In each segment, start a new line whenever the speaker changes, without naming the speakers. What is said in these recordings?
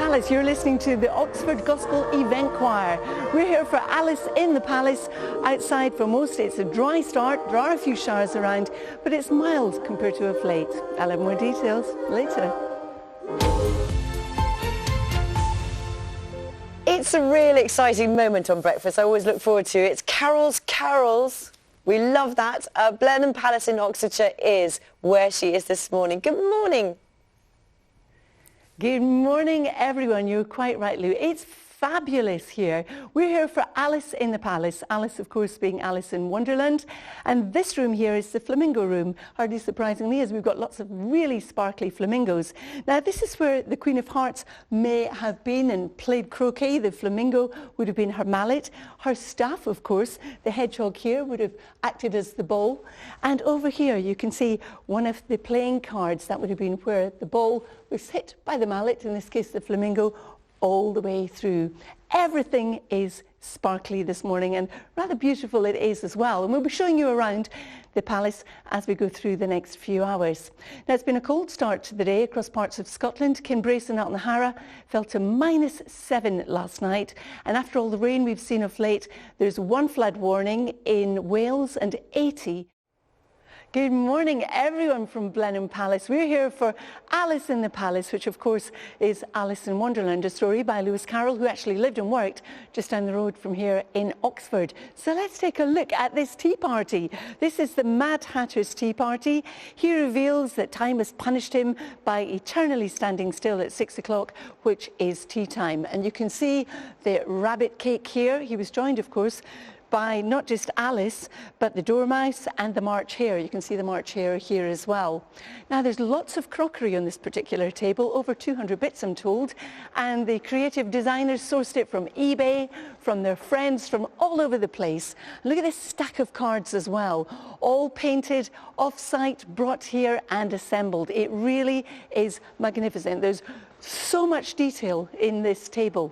Palace. You're listening to the Oxford Gospel Event Choir. We're here for Alice in the Palace. Outside for most it's a dry start. There are a few showers around, but it's mild compared to of late. I'll have more details later.
It's a really exciting moment on breakfast. I always look forward to it. It's Carol's Carols. We love that. Blenheim Palace in Oxfordshire is where she is this morning. Good morning.
Good morning, everyone. You're quite right, Lou. It's fabulous here. We're here for Alice in the Palace. Alice, of course, being Alice in Wonderland. And this room here is the flamingo room, hardly surprisingly, as we've got lots of really sparkly flamingos. Now, this is where the Queen of Hearts may have been and played croquet. The flamingo would have been her mallet. Her staff, of course, the hedgehog here, would have acted as the ball. And over here, you can see one of the playing cards. That would have been where the ball was hit by the mallet, in this case, the flamingo, all the way through. Everything is sparkly this morning, and rather beautiful it is as well. And we'll be showing you around the palace as we go through the next few hours. Now, it's been a cold start to the day across parts of Scotland. Kinbrace and Altnahara fell to -7 last night. And after all the rain we've seen of late, there's one flood warning in Wales and 80. Good morning, everyone from Blenheim Palace. We're here for Alice in the Palace, which of course is Alice in Wonderland, a story by Lewis Carroll, who actually lived and worked just down the road from here in Oxford. So let's take a look at this tea party. This is the Mad Hatter's tea party. He reveals that time has punished him by eternally standing still at 6 o'clock, which is tea time. And you can see the rabbit cake here. He was joined, of course, by not just Alice, but the Dormouse and the March Hare. You can see the March Hare here as well. Now, there's lots of crockery on this particular table, over 200 bits, I'm told, and the creative designers sourced it from eBay, from their friends, from all over the place. Look at this stack of cards as well, all painted off-site, brought here and assembled. It really is magnificent. There's so much detail in this table.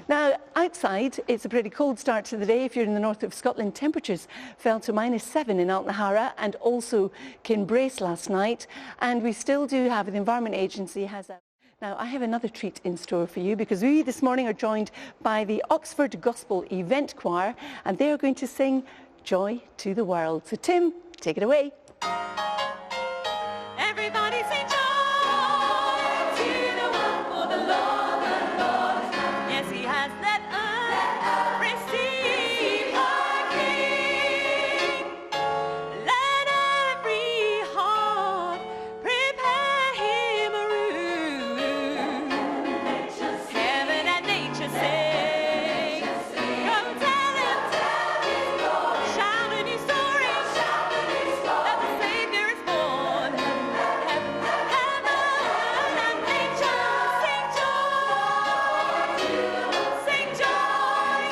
Now, outside, it's a pretty cold start to the day. If you're in the north of Scotland, temperatures fell to -7 in Altnahara and also Kinbrace last night. And we still do have, the Environment Agency has a... Now, I have another treat in store for you, because we this morning are joined by the Oxford Gospel Event Choir, and they are going to sing Joy to the World. So, Tim, take it away.
Everybody sing joy to the world, for the Lord, yes, he has let us receive our King. Let every heart prepare him a room. Heaven and nature sing. Come tell him, shout a new story, that the Savior is born. Heaven and nature sing joy, sing joy.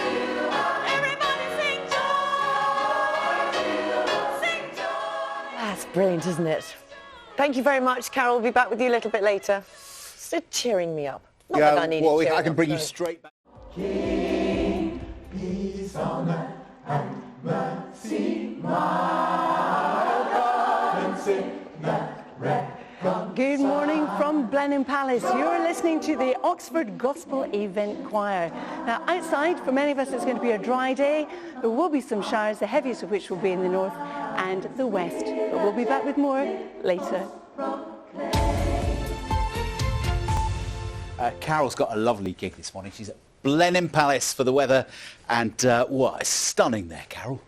Everybody sing joy, sing joy.
That's brilliant, isn't it? Thank you very much, Carol. We'll be back with you a little bit later. So cheering me up. Not that I need it.
I can bring you straight back.
King, peace on earth and mercy, mild God, and sing that reckon.
Good morning from Blenheim Palace. You're listening to the Oxford Gospel Event Choir. Now, outside, for many of us, it's going to be a dry day. There will be some showers, the heaviest of which will be in the north and the west. But we'll be back with more later.
Carol's got a lovely gig this morning. She's at Blenheim Palace for the weather, and what, it's stunning there, Carol.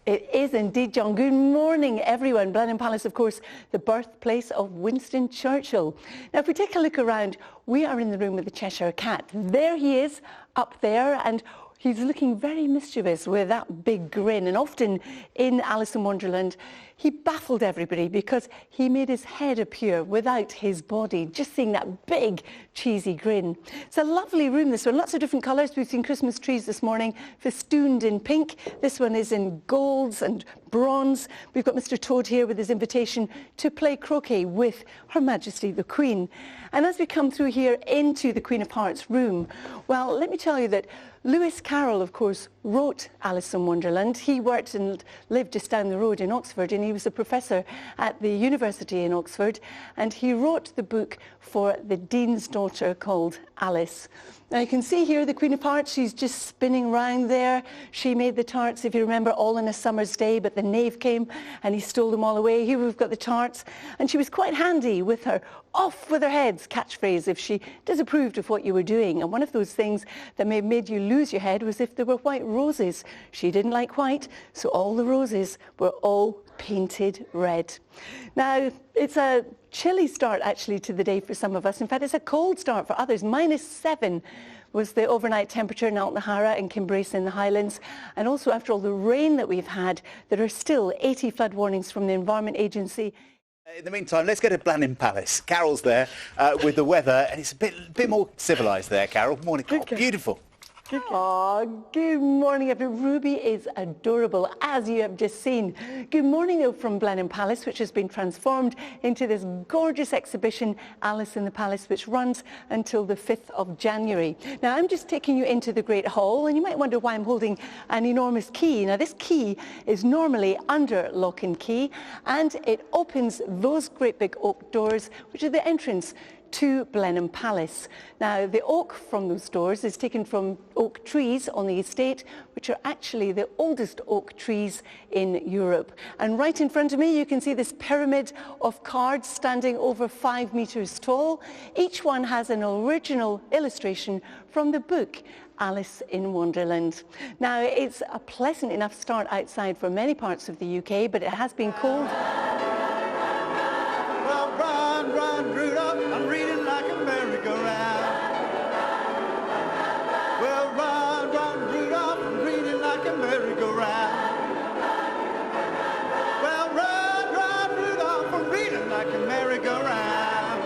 It is indeed, John. Good morning, everyone. Blenheim Palace, of course, the birthplace of Winston Churchill. Now, if we take a look around, we are in the room with the Cheshire Cat. There he is, up there, and he's looking very mischievous with that big grin. And often in Alice in Wonderland, he baffled everybody because he made his head appear without his body, just seeing that big, cheesy grin. It's a lovely room, this one. Lots of different colours. We've seen Christmas trees this morning, festooned in pink. This one is in golds and bronze. We've got Mr. Toad here with his invitation to play croquet with Her Majesty the Queen. And as we come through here into the Queen of Hearts room, well, let me tell you that Lewis Carroll, of course, wrote Alice in Wonderland. He worked and lived just down the road in Oxford, and he was a professor at the university in Oxford, and he wrote the book for the Dean's daughter. daughter called Alice. Now you can see here the Queen of Hearts, she's just spinning round there. She made the tarts, if you remember, all in a summer's day, but the knave came and he stole them all away. Here we've got the tarts, and she was quite handy with her off with her heads catchphrase if she disapproved of what you were doing. And one of those things that made you lose your head was if there were white roses. She didn't like white, so all the roses were all painted red. Now, it's a chilly start actually to the day for some of us. In fact, it's a cold start for others. -7 was the overnight temperature in Altnahara and Kinbrace in the Highlands. And also after all the rain that we've had, there are still 80 flood warnings from the Environment Agency.
In the meantime, let's go to Blenheim Palace. Carol's there with the weather, and it's a bit more civilised there, Carol. Morning. Oh, beautiful.
Oh, good morning, everyone. Ruby is adorable, as you have just seen. Good morning, though, from Blenheim Palace, which has been transformed into this gorgeous exhibition, Alice in the Palace, which runs until the 5th of January. Now, I'm just taking you into the Great Hall, and you might wonder why I'm holding an enormous key. Now, this key is normally under lock and key, and it opens those great big oak doors, which are the entrance to Blenheim Palace. Now, the oak from those doors is taken from oak trees on the estate, which are actually the oldest oak trees in Europe. And right in front of me, you can see this pyramid of cards standing over 5 meters tall. Each one has an original illustration from the book Alice in Wonderland. Now, it's a pleasant enough start outside for many parts of the UK, but it has been cold.
Run, Rudolph, I'm reading like a merry-go-round. Well, run, Rudolph, I'm reading like a merry-go-round. Well, run, Rudolph, I'm reading like a merry-go-round.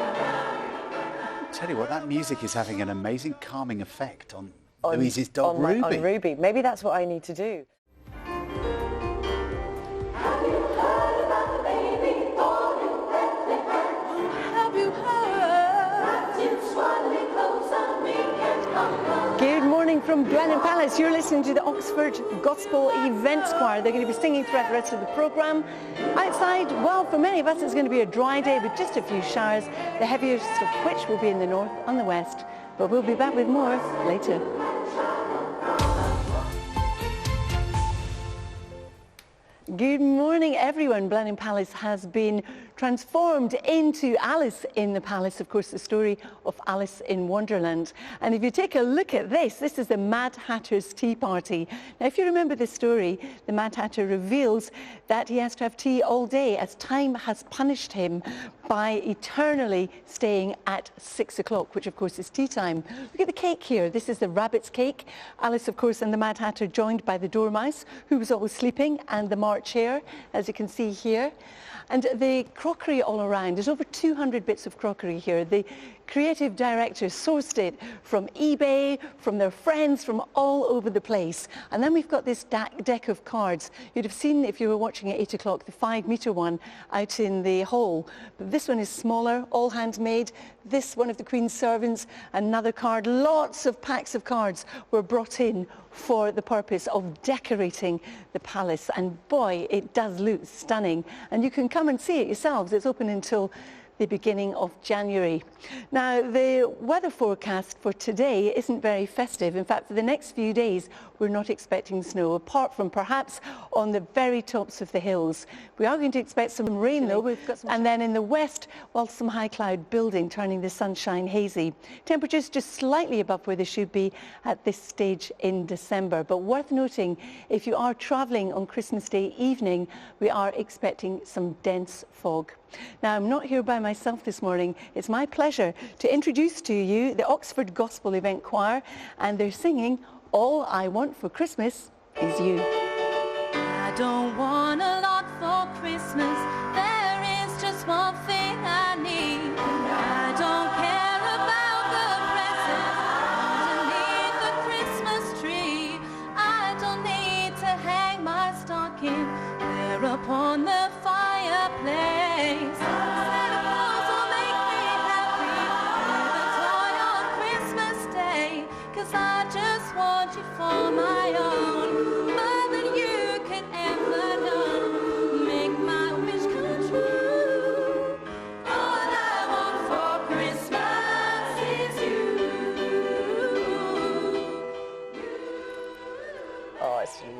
I'll tell you what, that music is having an amazing calming effect on Louise's dog, Ruby.
On Ruby. Maybe that's what I need to do.
Good morning from Blenheim Palace. You're listening to the Oxford Gospel Events Choir. They're going to be singing throughout the rest of the programme. Outside, well, for many of us, it's going to be a dry day with just a few showers, the heaviest of which will be in the north and the west. But we'll be back with more later. Good morning, everyone. Blenheim Palace has been transformed into Alice in the Palace, of course, the story of Alice in Wonderland. And if you take a look at this is the Mad Hatter's tea party. Now, if you remember the story, the Mad Hatter reveals that he has to have tea all day as time has punished him by eternally staying at 6 o'clock, which of course is tea time. Look at the cake here. This is the rabbit's cake. Alice, of course, and the Mad Hatter joined by the Dormouse, who was always sleeping, and the March Hare, as you can see here. And the crockery all around, there's over 200 bits of crockery here. The creative director sourced it from eBay, from their friends, from all over the place. And then we've got this deck of cards. You'd have seen, if you were watching at 8 o'clock, the 5-metre one out in the hall. But this one is smaller, all handmade. This, one of the Queen's servants, another card. Lots of packs of cards were brought in for the purpose of decorating the palace. And boy, it does look stunning. And you can come and see it yourselves. It's open until the beginning of January. Now, the weather forecast for today isn't very festive. In fact, for the next few days, we're not expecting snow, apart from perhaps on the very tops of the hills. We are going to expect some rain, though. We've got and then in the west, well, some high cloud building, turning the sunshine hazy. Temperatures just slightly above where they should be at this stage in December. But worth noting, if you are travelling on Christmas Day evening, we are expecting some dense fog. Now, I'm not here by myself this morning. It's my pleasure to introduce to you the Oxford Gospel Event Choir, and they're singing All I Want for Christmas Is You.
I don't want a lot for Christmas. There is just one thing I need. I don't care about the presents underneath the Christmas tree. I don't need to hang my stocking there upon the fireplace. Santa Claus will make me happy with a toy on Christmas Day, 'cause I just want you for my own, more than you can ever know. Make my wish come true. All I want for Christmas is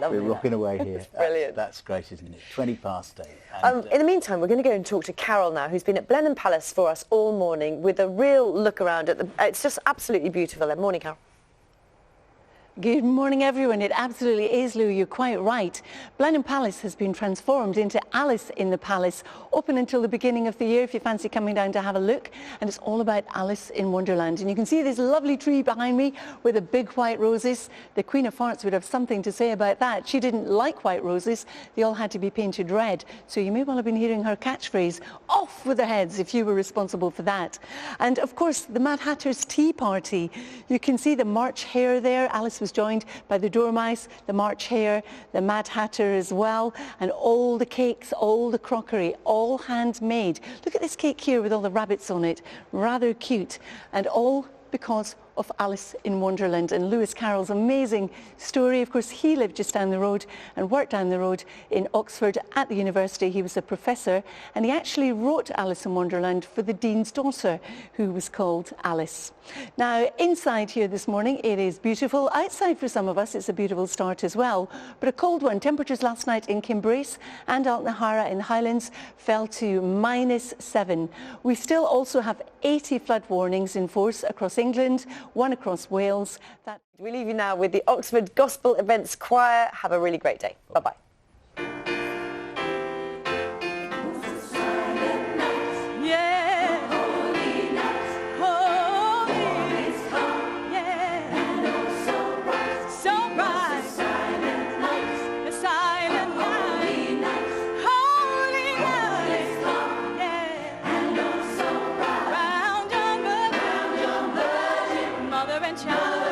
lovely.
We're rocking away here.
Brilliant.
That's great, isn't it? 20 past 8. And,
In the meantime, we're going to go and talk to Carol now, who's been at Blenheim Palace for us all morning with a real look around at the... It's just absolutely beautiful there. Morning, Carol.
Good morning, everyone. It absolutely is, Lou. You're quite right. Blenheim Palace has been transformed into Alice in the Palace, open until the beginning of the year if you fancy coming down to have a look. And it's all about Alice in Wonderland. And you can see this lovely tree behind me with the big white roses. The Queen of Hearts would have something to say about that. She didn't like white roses. They all had to be painted red. So you may well have been hearing her catchphrase, "Off with their heads," if you were responsible for that. And of course, the Mad Hatter's tea party. You can see the March Hare there. Alice was joined by the Dormice, the March Hare, the Mad Hatter as well, and all the cakes, all the crockery, all handmade. Look at this cake here with all the rabbits on it, rather cute, and all because of Alice in Wonderland and Lewis Carroll's amazing story. Of course, he lived just down the road and worked down the road in Oxford at the university. He was a professor, and he actually wrote Alice in Wonderland for the Dean's daughter, who was called Alice. Now, inside here this morning, it is beautiful. Outside for some of us, it's a beautiful start as well, but a cold one. Temperatures last night in Kimbrace and Altnahara in the Highlands fell to -7. We still also have 80 flood warnings in force across England, one across Wales.
We leave you now with the Oxford Gospel Events Choir. Have a really great day. Bye-bye.
Child.